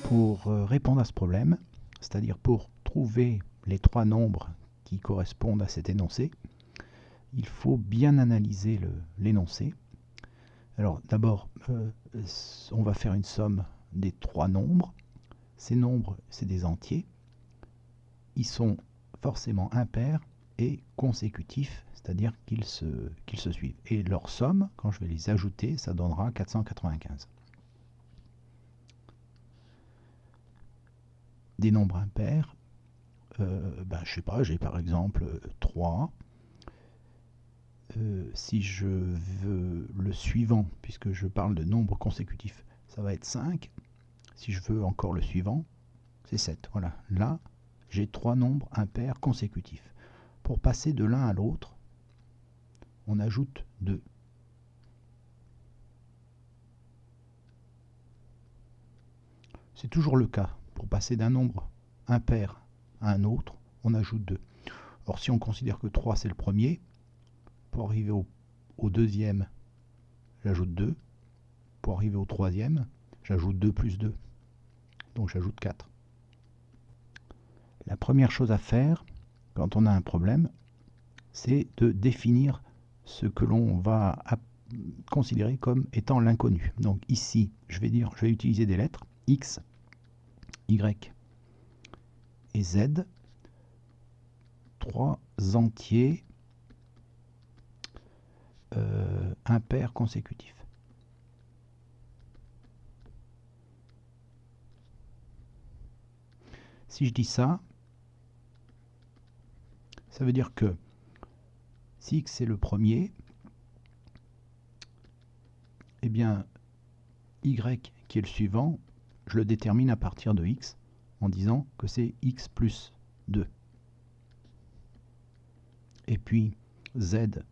Pour répondre à ce problème, c'est-à-dire pour trouver les trois nombres qui correspondent à cet énoncé, il faut bien analyser l'énoncé. Alors d'abord, on va faire une somme des trois nombres. Ces nombres, c'est des entiers. Ils sont forcément impairs et consécutifs, c'est-à-dire qu'ils se suivent. Et leur somme, quand je vais les ajouter, ça donnera 495. Des nombres impairs, je sais pas, j'ai par exemple 3. Si je veux le suivant, puisque je parle de nombres consécutifs, ça va être 5. Si je veux encore le suivant, c'est 7. Voilà, là, j'ai trois nombres impairs consécutifs. Pour passer de l'un à l'autre, on ajoute 2. C'est toujours le cas. Pour passer d'un nombre impair à un autre, on ajoute 2. Or, si on considère que 3 c'est le premier, pour arriver au deuxième, j'ajoute 2. Pour arriver au troisième, j'ajoute 2 plus 2. Donc j'ajoute 4. La première chose à faire, quand on a un problème, c'est de définir ce que l'on va considérer comme étant l'inconnu. Donc ici, je vais utiliser des lettres X, Y et Z, trois entiers impairs consécutifs. Si je dis ça, ça veut dire que si X est le premier, eh bien Y qui est le suivant, je le détermine à partir de X en disant que c'est X plus 2. Et puis Z,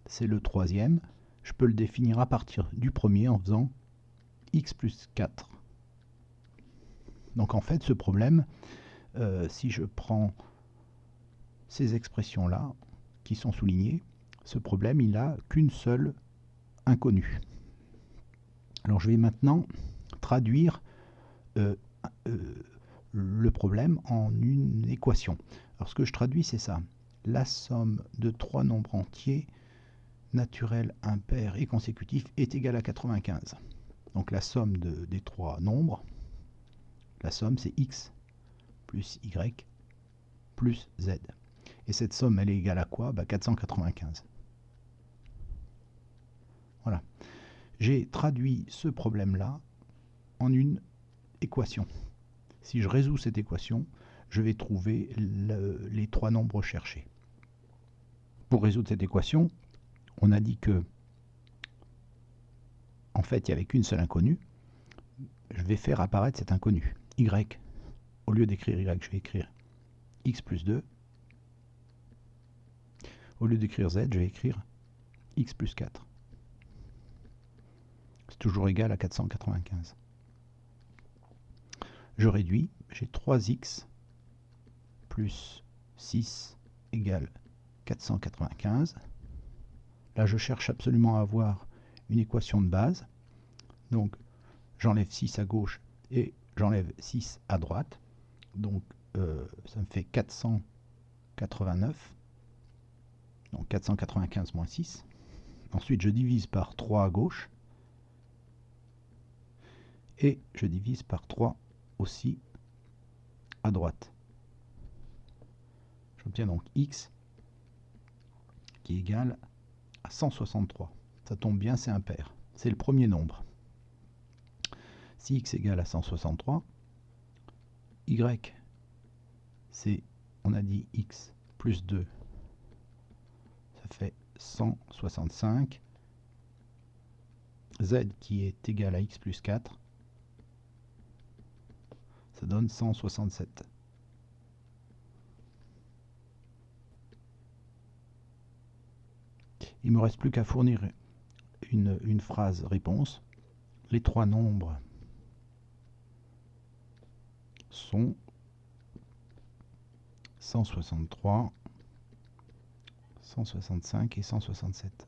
c'est le troisième, je peux le définir à partir du premier en faisant X plus 4. Donc en fait, ce problème, si je prends ces expressions-là, qui sont soulignées, ce problème, il n'a qu'une seule inconnue. Alors je vais maintenant traduire le problème en une équation. Alors ce que je traduis, c'est ça. La somme de trois nombres entiers, naturels, impairs et consécutifs, est égale à 95. Donc la somme des trois nombres, la somme c'est x plus y plus z. Et cette somme, elle est égale à quoi? 495. Voilà. J'ai traduit ce problème-là en une équation. Si je résous cette équation, je vais trouver les trois nombres recherchés. Pour résoudre cette équation, on a dit que, en fait, il n'y avait qu'une seule inconnue. Je vais faire apparaître cette inconnue. Y, au lieu d'écrire y, je vais écrire x plus 2. Au lieu d'écrire z, je vais écrire x plus 4. C'est toujours égal à 495. Je réduis, j'ai 3x plus 6 égale 495. Là, je cherche absolument à avoir une équation de base. Donc, j'enlève 6 à gauche et j'enlève 6 à droite. Donc, ça me fait 489. Donc, 495 moins 6. Ensuite, je divise par 3 à gauche. Et je divise par 3 aussi à droite. J'obtiens donc x qui est égal à 163. Ça tombe bien, c'est impair. C'est le premier nombre. Si x est égal à 163, y, c'est, on a dit x plus 2, ça fait 165. Z qui est égal à x plus 4, ça donne 167. Il ne me reste plus qu'à fournir une phrase réponse. Les trois nombres sont 163, 165 et 167.